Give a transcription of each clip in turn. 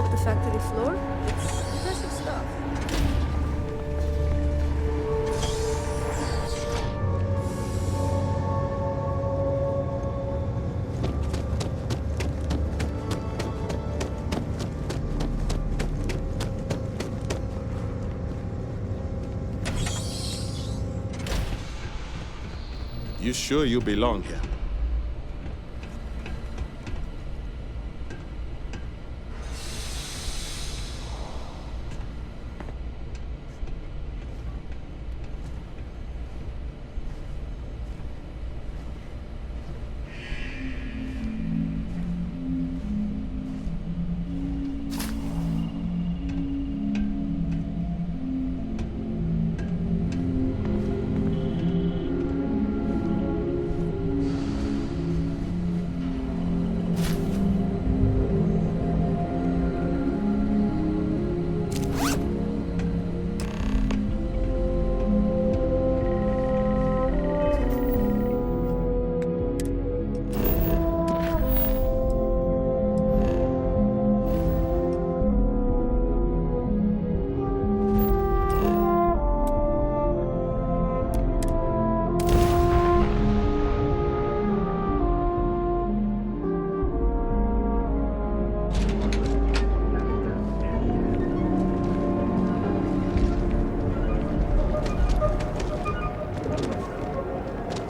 walk the factory floor. It's impressive stuff. You sure you belong here?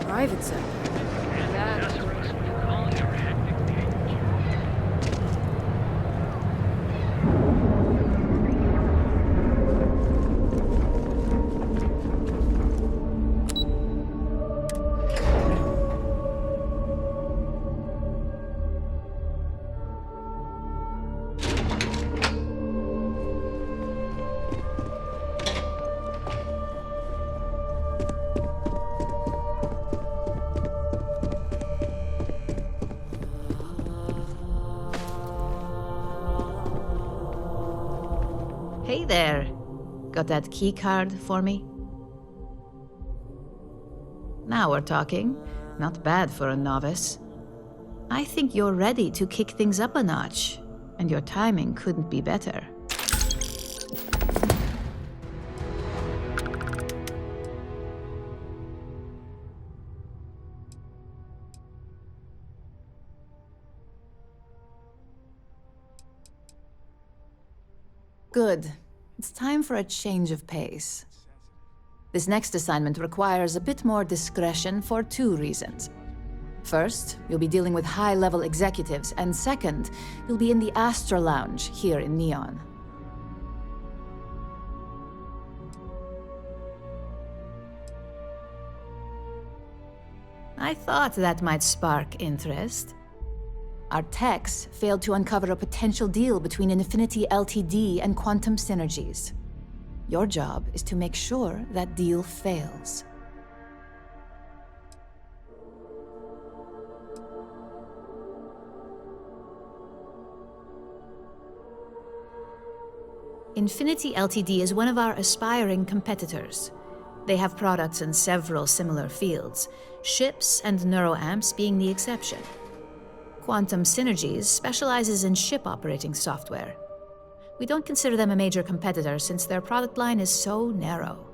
Private sector. Hey there. Got that key card for me? Now we're talking. Not bad for a novice. I think you're ready to kick things up a notch, and your timing couldn't be better. Good. It's time for a change of pace. This next assignment requires a bit more discretion for two reasons. First, you'll be dealing with high-level executives, and second, you'll be in the Astra Lounge here in Neon. I thought that might spark interest. Our techs failed to uncover a potential deal between Infinity Ltd. And Quantum Synergies. Your job is to make sure that deal fails. Infinity Ltd. Is one of our aspiring competitors. They have products in several similar fields, ships and neuroamps being the exception. Quantum Synergies specializes in ship operating software. We don't consider them a major competitor since their product line is so narrow.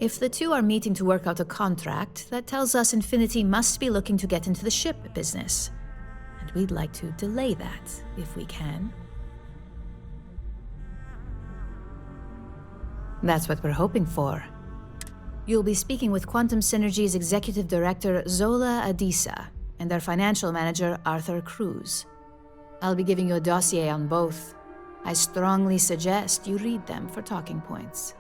If the two are meeting to work out a contract, that tells us Infinity must be looking to get into the ship business. And we'd like to delay that, if we can. That's what we're hoping for. You'll be speaking with Quantum Synergy's Executive Director, Zola Adisa, and their financial manager, Arthur Cruz. I'll be giving you a dossier on both. I strongly suggest you read them for talking points.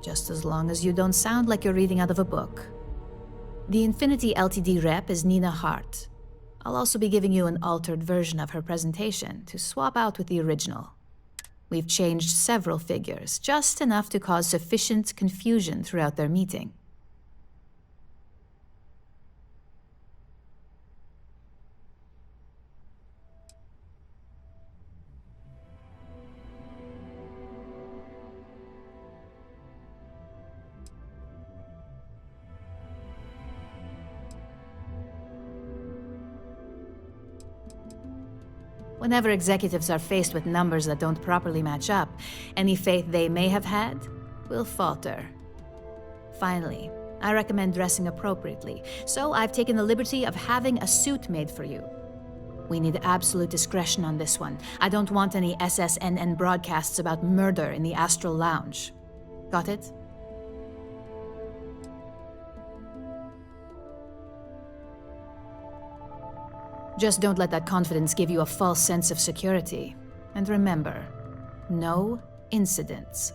Just as long as you don't sound like you're reading out of a book. The Infinity Ltd. rep is Nina Hart. I'll also be giving you an altered version of her presentation to swap out with the original. We've changed several figures, just enough to cause sufficient confusion throughout their meeting. Whenever executives are faced with numbers that don't properly match up, any faith they may have had will falter. Finally, I recommend dressing appropriately, so I've taken the liberty of having a suit made for you. We need absolute discretion on this one. I don't want any SSNN broadcasts about murder in the Astral Lounge. Got it? Just don't let that confidence give you a false sense of security. And remember, no incidents.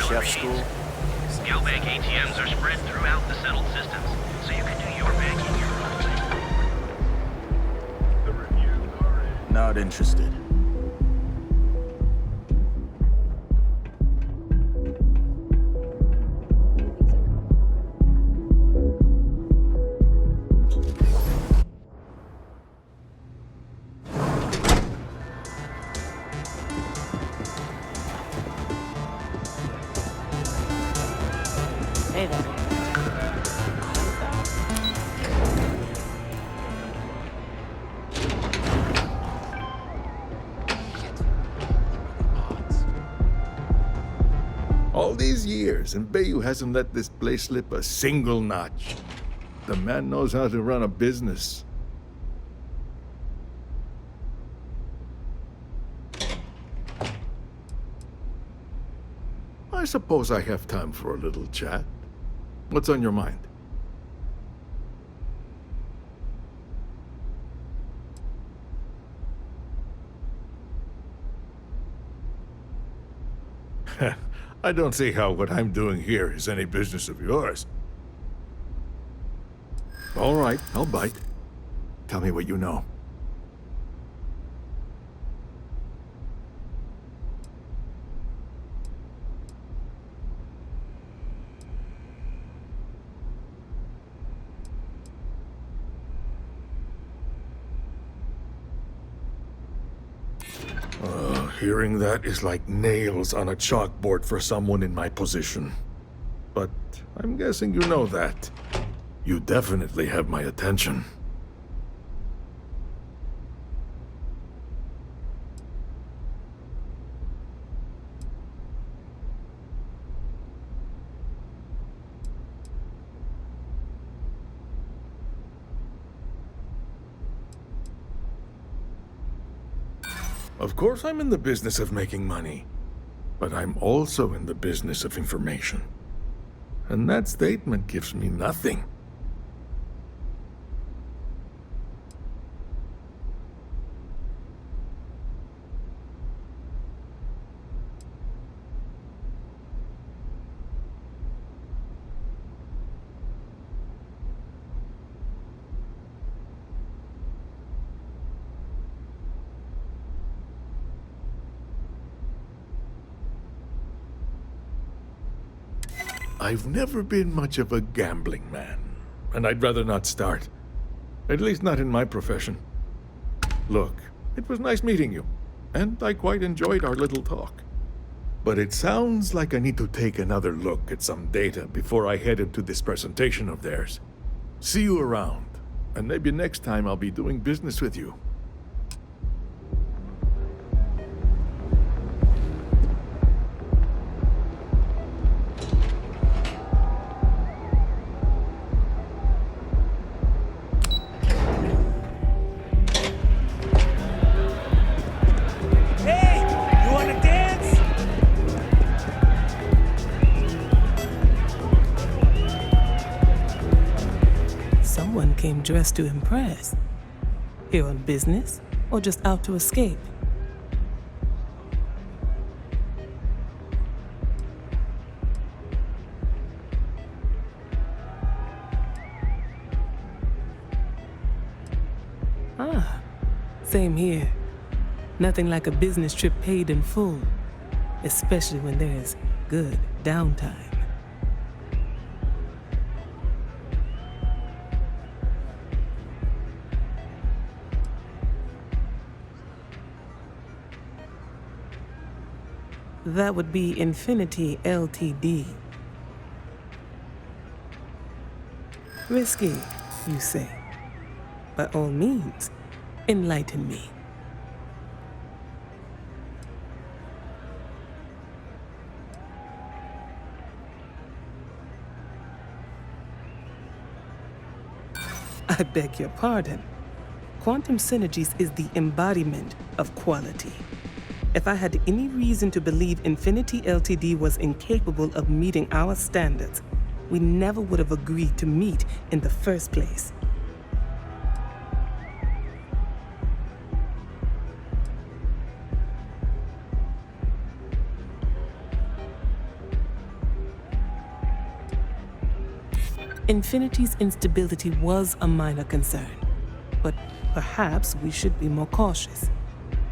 Chef school. Skill bank ATMs are spread throughout the settled systems, so you can do your banking your own way. Not interested. Hey there. All these years, and Bayou hasn't let this place slip a single notch. The man knows how to run a business. I suppose I have time for a little chat. What's on your mind? I don't see how what I'm doing here is any business of yours. All right, I'll bite. Tell me what you know. Hearing that is like nails on a chalkboard for someone in my position. But I'm guessing you know that. You definitely have my attention. Of course I'm in the business of making money, but I'm also in the business of information. And that statement gives me nothing. I've never been much of a gambling man, and I'd rather not start. At least not in my profession. Look, it was nice meeting you, and I quite enjoyed our little talk. But it sounds like I need to take another look at some data before I head into this presentation of theirs. See you around, and maybe next time I'll be doing business with you. Came dressed to impress. Here on business, or just out to escape? Ah, same here. Nothing like a business trip paid in full, especially when there's good downtime. That would be Infinity Ltd. Risky, you say? By all means, enlighten me. I beg your pardon. Quantum Synergies is the embodiment of quality. If I had any reason to believe Infinity Ltd. Was incapable of meeting our standards, we never would have agreed to meet in the first place. Infinity's instability was a minor concern, but perhaps we should be more cautious.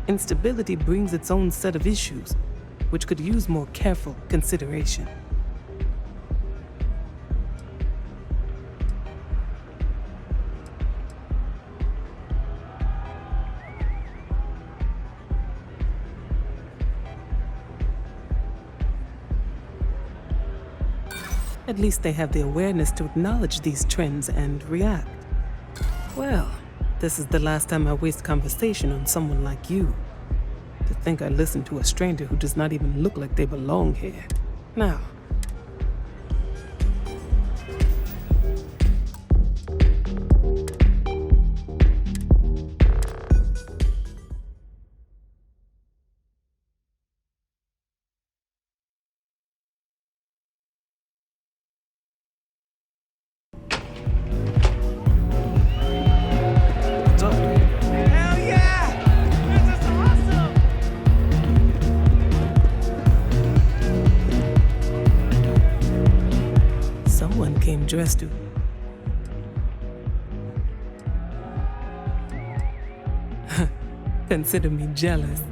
Instability brings its own set of issues, which could use more careful consideration. At least they have the awareness to acknowledge these trends and react. Well, this is the last time I waste conversation on someone like you. To think I listen to a stranger who does not even look like they belong here. Now, dressed to. Consider me jealous.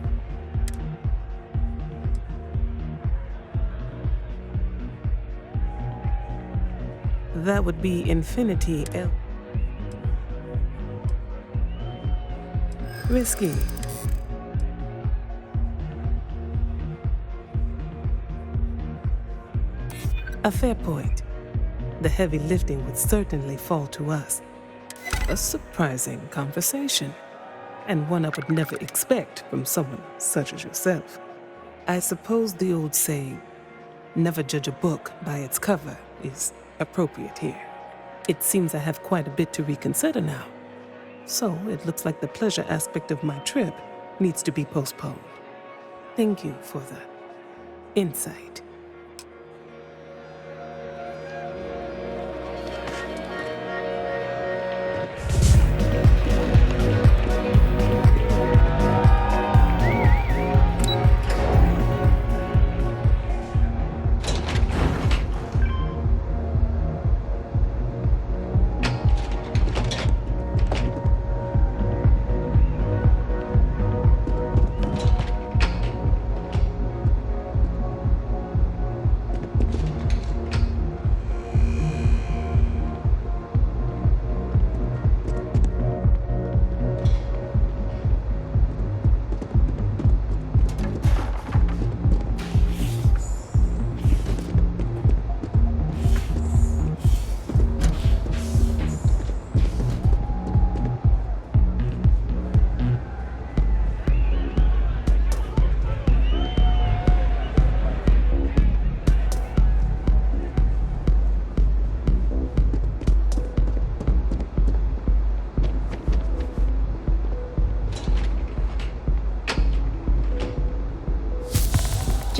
That would be Infinity L. Risky. A fair point. The heavy lifting would certainly fall to us. A surprising conversation, and one I would never expect from someone such as yourself. I suppose the old saying, never judge a book by its cover, is appropriate here. It seems I have quite a bit to reconsider now. So it looks like the pleasure aspect of my trip needs to be postponed. Thank you for the insight.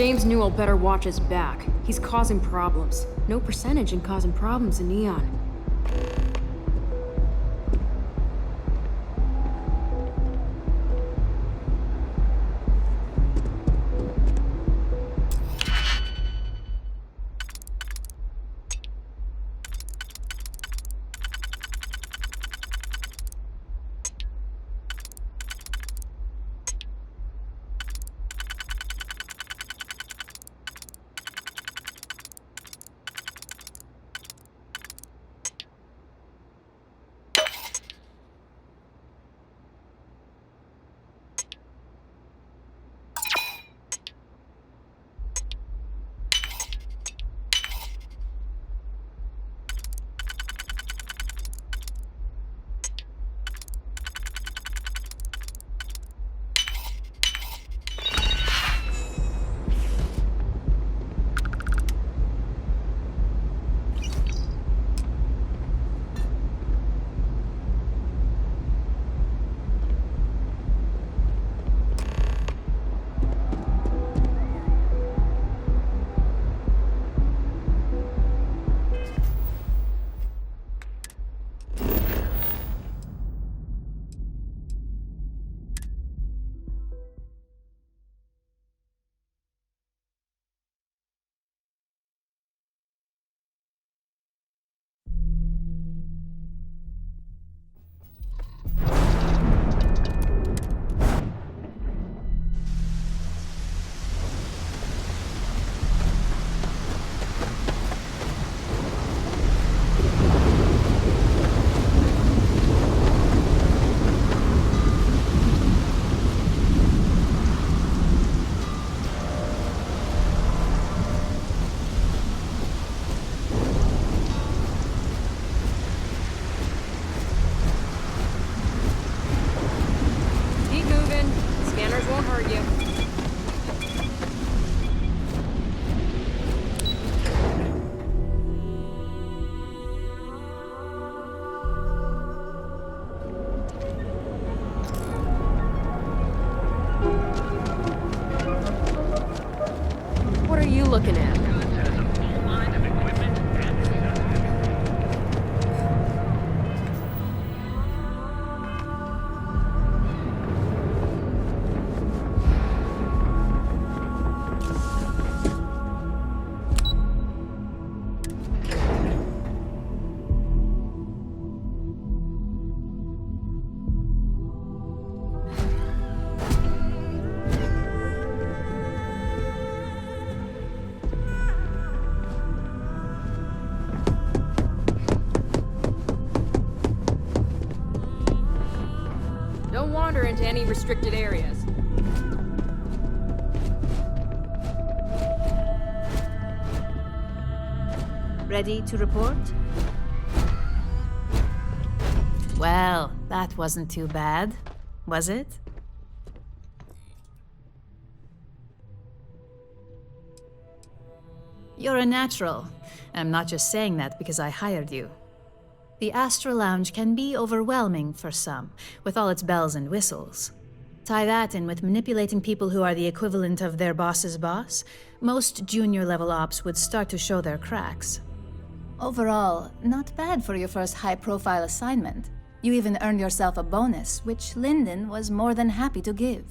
James Newell better watch his back. He's causing problems. No percentage in causing problems in Neon. Keep moving. Scanners won't hurt you. What are you looking at? Has a full line of equipment and Don't wander into any restricted areas. Ready to report? Well, that wasn't too bad, was it? You're a natural. I'm not just saying that because I hired you. The Astra Lounge can be overwhelming for some, with all its bells and whistles. Tie that in with manipulating people who are the equivalent of their boss's boss, most junior-level ops would start to show their cracks. Overall, not bad for your first high-profile assignment. You even earned yourself a bonus, which Lyndon was more than happy to give.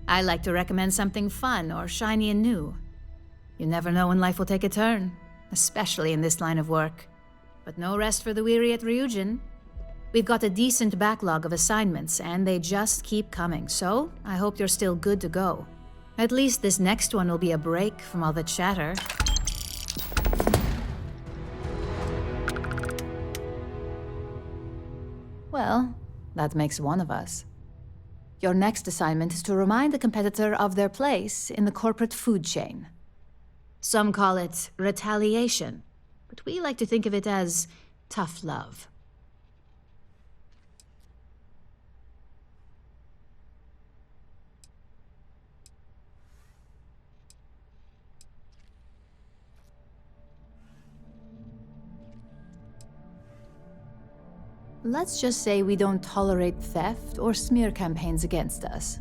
I like to recommend something fun or shiny and new. You never know when life will take a turn, especially in this line of work. But no rest for the weary at Ryujin. We've got a decent backlog of assignments, and they just keep coming, so I hope you're still good to go. At least this next one will be a break from all the chatter. Well, that makes one of us. Your next assignment is to remind the competitor of their place in the corporate food chain. Some call it retaliation, but we like to think of it as tough love. Let's just say we don't tolerate theft or smear campaigns against us.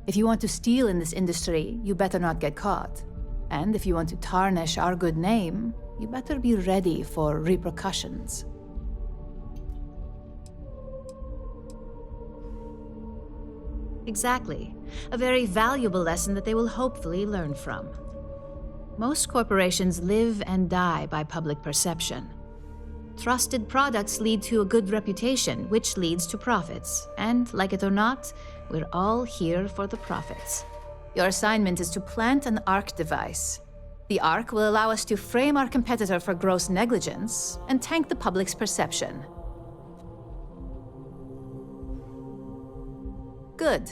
If you want to steal in this industry, you better not get caught. And if you want to tarnish our good name, you better be ready for repercussions. Exactly. A very valuable lesson that they will hopefully learn from. Most corporations live and die by public perception. Trusted products lead to a good reputation, which leads to profits. And, like it or not, we're all here for the profits. Your assignment is to plant an ARC device. The ARC will allow us to frame our competitor for gross negligence and tank the public's perception. Good.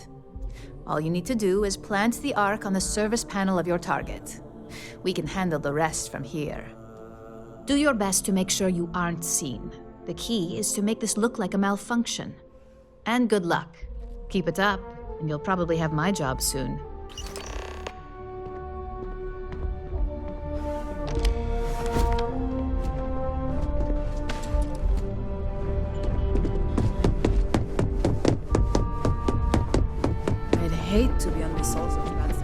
All you need to do is plant the ARC on the service panel of your target. We can handle the rest from here. Do your best to make sure you aren't seen. The key is to make this look like a malfunction. And good luck. Keep it up, and you'll probably have my job soon. I'd hate to be on the souls of God's.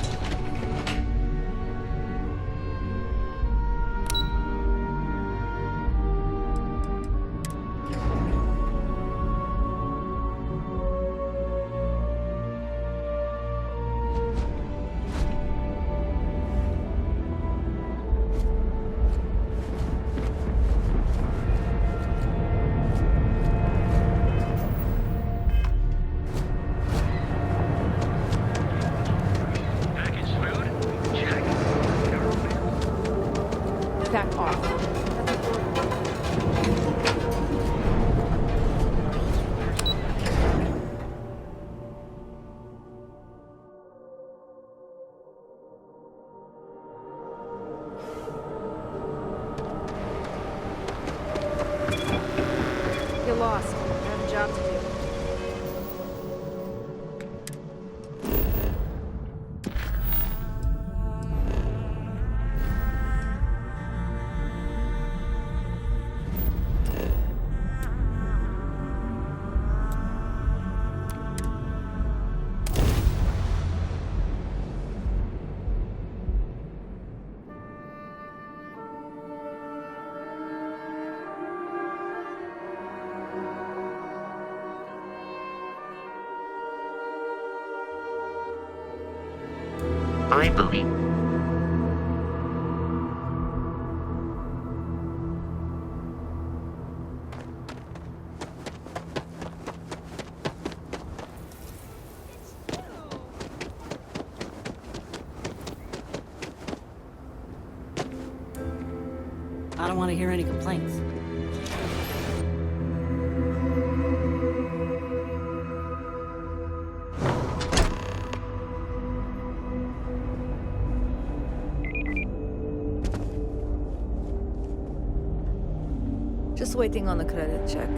Packaged food? Check. Back off. You're lost. I have a job to do. I believe. I don't want to hear any complaints. Just waiting on the credit check.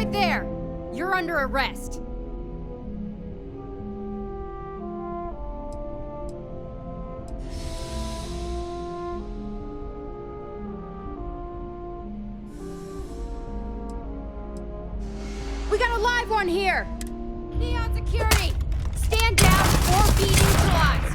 right there! You're under arrest. We got a live one here! Neon security! Stand down or be neutralized!